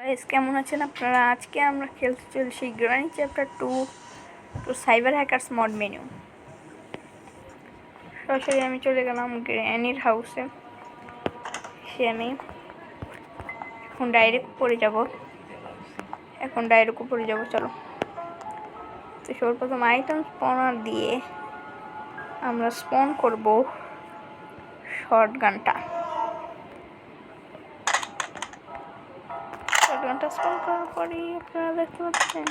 Guys কেমন আছেন আপনারা? আজকে আমরা খেলতে চলছি granny chapter 2 two cyber hackers mod menu. সরাসরি আমি চলে গেলাম গ্র্যানির হাউসে। আমি এখন ডাইরেক্ট উপরে যাব। চলো, তো সর্বপ্রথম আইটেম স্পনার দিয়ে আমরা স্পন করব শর্টগানটা স্পন করার পরেই আপনারা দেখতে পাচ্ছেন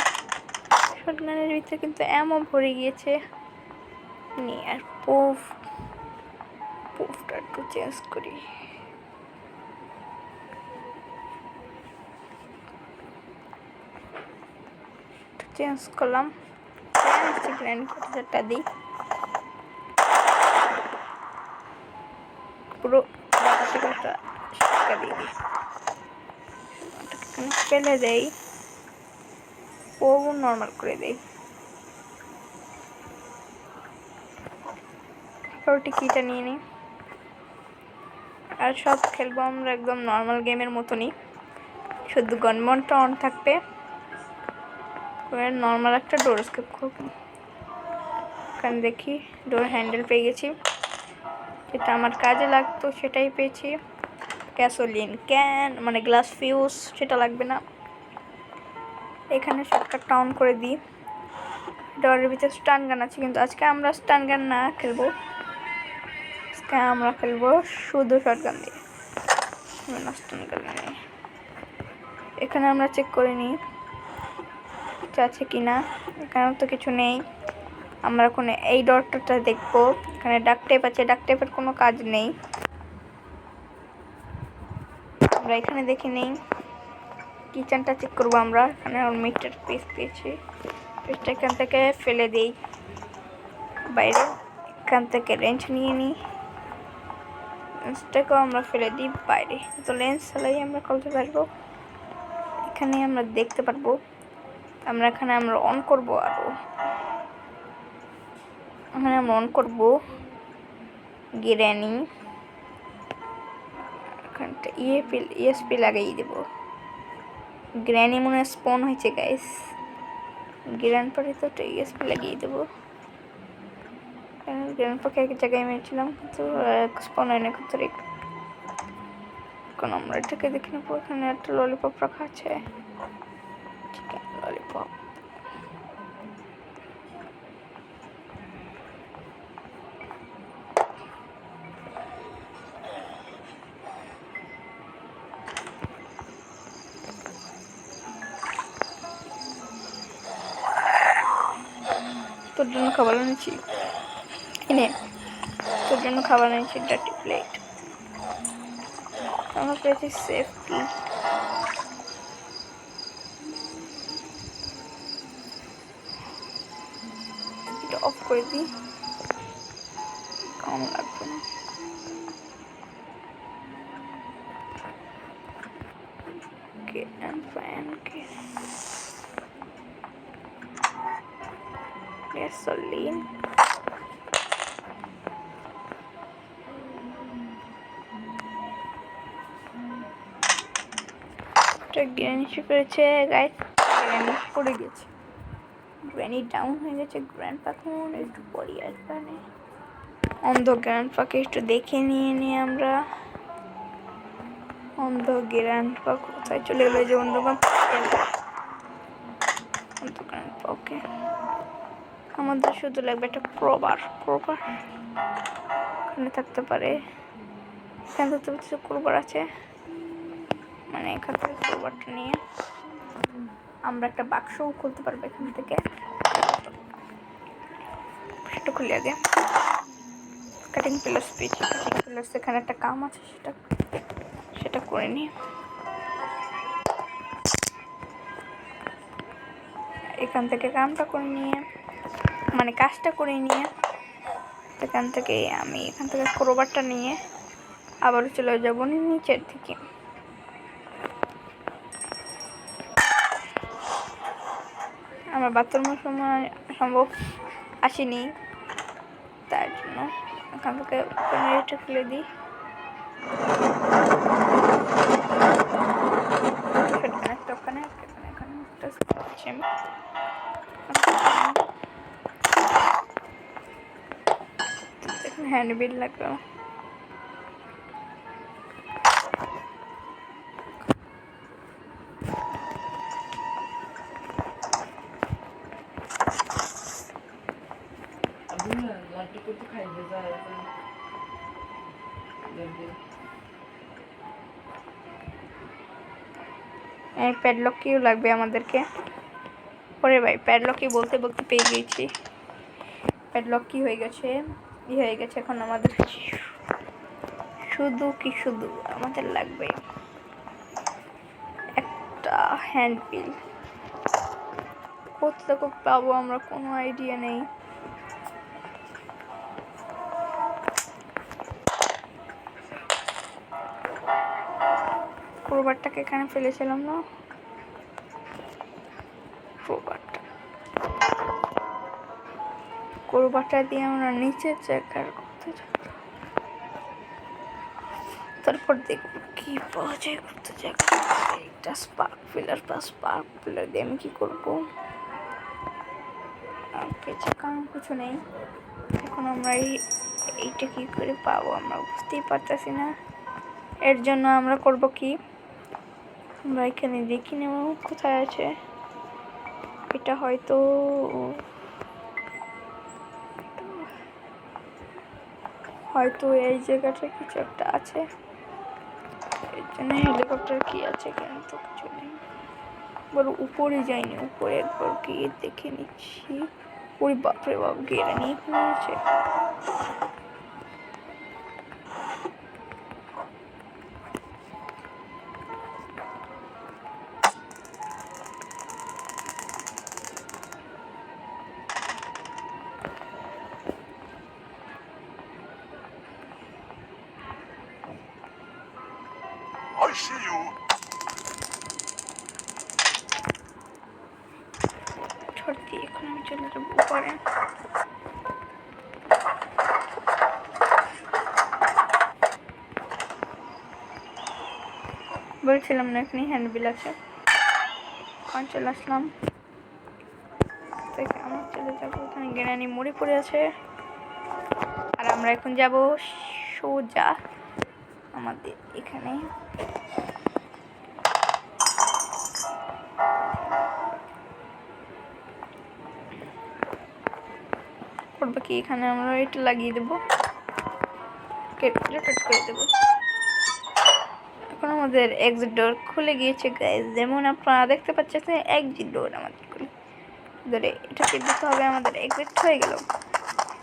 শর্টগানের ভিতরে কিন্তু এমন ভরে গিয়েছে। আর পোফটা একটু চেঞ্জ করি। চেঞ্জ করলাম, গ্র্যান্ড কম্পিউটারটা দিই, পুরো দিয়ে দিই, ফেলে দেই, ও নর্মাল করে দেই। টিকিটা নিয়ে নিই। আর সব খেলবো আমরা একদম নর্মাল গেমের মতনই, শুধু গনমনটা অন থাকবে। নর্মাল একটা ডোর স্কেপ করবো। এখানে দেখি ডোর হ্যান্ডেল পেয়ে গেছি, যেটা আমার কাজে লাগতো সেটাই পেয়েছি। গ্যাসোলিন ক্যান মানে গ্লাস ফিউজ সেটা লাগবে না। এখানে শর্টকাটটা অন করে দিই। ডোরের ভিতরে স্টান গান আছে, কিন্তু আজকে আমরা স্টান গান না খেলবো, আজকে আমরা খেলবো শুধু শর্টগান দিয়ে। স্টান গান নিয়ে এখানে আমরা চেক করে নিই আছে কিনা। এখানেও তো কিছু নেই। আমরা এখন এই ডটটা দেখবো, এখানে ডাক টেপ আছে, ডাক টেপের কোনো কাজ নেই। আমরা এখানে দেখে নেই, কিচেনটা চেক করবো আমরা। এখানে মিটার পিস পেয়েছি, পিসটা এখান থেকে ফেলে দিই বাইরে। এখান থেকে রেঞ্জ নিয়ে নিই, লেন্সটাকেও আমরা ফেলে দিই বাইরে। তো লেন্স চালাই আমরা খুলতে পারবো। এখানে আমরা দেখতে পারবো, এখানে আমরা অন করবো। আরও এখানে আমরা অন করবো গ্র্যানি। এখানটা ইএসপি লাগাই দেবো। গ্র্যানি মনে স্পন হয়েছে গাইস, গ্র্যান্ড পারে তো ইএসপি লাগিয়ে দেবো। গ্র্যান্ড পাকে এক জায়গায় মেরেছিলাম, কিন্তু স্পন হয় না। এখন আমরা এটাকে দেখে নেবো। এখানে একটা ললিপপ রাখা আছে, চিকেন ললিপপ। তোর জন্য খাবার এনেছি, ডার্টি প্লেট। আমরা পেয়েছি সেফটি। এটা অফ করে দিই, কম লাগবে না। Gasoline, গ্র্যানি করেছে গাইস, গ্র্যানি পড়ে গেছে, গ্র্যানি ডাউন হয়ে গেছে। গ্র্যান্ড পাখন একটু পরে আসবে। অন্ধ গ্র্যান্ড পাকে একটু দেখে নিয়ে আমরা। অন্ধ গ্র্যান্ড পা কোথায় চলে গেলো? যে অন্ধ গ্র্যান্ড পাকে আমাদের শুধু লাগবে একটা ক্রোবার। এখানে থাকতে পারে, এখানে থাকতে পারছে ক্রোবার আছে, মানে এখান থেকে ক্রোবারটা নিয়ে আমরা একটা বাক্সও খুলতে পারবো এখান থেকে। সেটা খুলে আগে কাটিং প্লাস পেয়েছি। কাটিং প্লাস এখানে একটা কাম আছে, সেটা করে নিই। এখান থেকে কামটা করে নিয়ে, মানে কাজটা করে নিয়ে, এখান থেকে ক্রোবারটা নিয়ে আবারও চলে যাবো নিচের দিকে। আমরা বাথরুমের সময় সম্ভব আসিনি, তার জন্য এখান থেকে এটা খুলে দিই। একটা নিচ্ছি আমি। হ্যান্ড বিল লাগবে। প্যাডলক কিও লাগবে আমাদেরকে। ওরে ভাই প্যাডলক কি বলতে বলতে পেয়ে গিয়েছি। প্যাডলক কি হয়ে গেছে, হয়ে গেছে। এখন আমাদের শুধু আমাদের লাগবে একটা হ্যান্ড বিল। কোথা থেকে পাবো আমরা কোনো আইডিয়া নেই। ক্রোবারটাকে এখানে ফেলেছিলাম না, ক্রোবারটা দিয়ে আমরা নিচে চেকার করতে যাব। তারপর দেখবো কি পাওয়া যায় করতে যাক। একটা স্পার্ক পিলার দিয়ে আমি কি করবো, কারণ কিছু নেই। এখন আমরা এইটা কি করে পাবো আমরা বুঝতেই পারতেছি না। এর জন্য আমরা করব কি, আমরা এখানে দেখি নেব কোথায় আছে। এটা হয়তো এই জায়গাটা কিছু একটা আছে। এর জন্য হেলিকপ্টার কি আছে কিন্তু কিছু নেই। বড় উপরে যাইনি, উপরে একবার গিয়ে দেখে নিচ্ছি। ওই বাপরে বাপ, গেড়ে নিয়ে ফেলেছে। I see you. সত্যি এখন আমি চলে যাবো উপরে। বলছিলাম না এখানে হ্যান্ডবিল আছে। এখন চলে আসলাম, আমরা চলে যাবো। এখানে গেরানি মরে পড়ে আছে। আর আমরা এখন যাব সোজা আমাদের এখানে। করবো কি, এখানে আমরা এটা লাগিয়ে দেবো, করে দেবো। এখন আমাদের এক্সিট ডোর খুলে গিয়েছে গাইস, যেমন আপনারা দেখতে পাচ্ছেন এক্সিট ডোর আমাদের খুলে ধরে এটা দিতে হবে, আমাদের এক্সিট হয়ে গেল।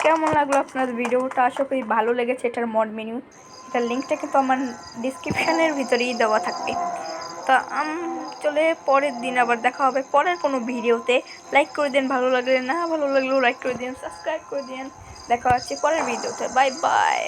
কেমন লাগলো আপনাদের ভিডিওটা? আশা করি ভালো লেগেছে। এটার মড মেনু, এটার লিঙ্কটা কিন্তু আমার ডিসক্রিপশানের ভিতরেই দেওয়া থাকবে। তা চলে পরের দিন আবার দেখা হবে পরের কোনো ভিডিওতে। লাইক করে দিন ভালো লাগলে, না ভালো লাগলেও লাইক করে দিন, সাবস্ক্রাইব করে দিন। দেখা হচ্ছে পরের ভিডিওতে। Bye bye.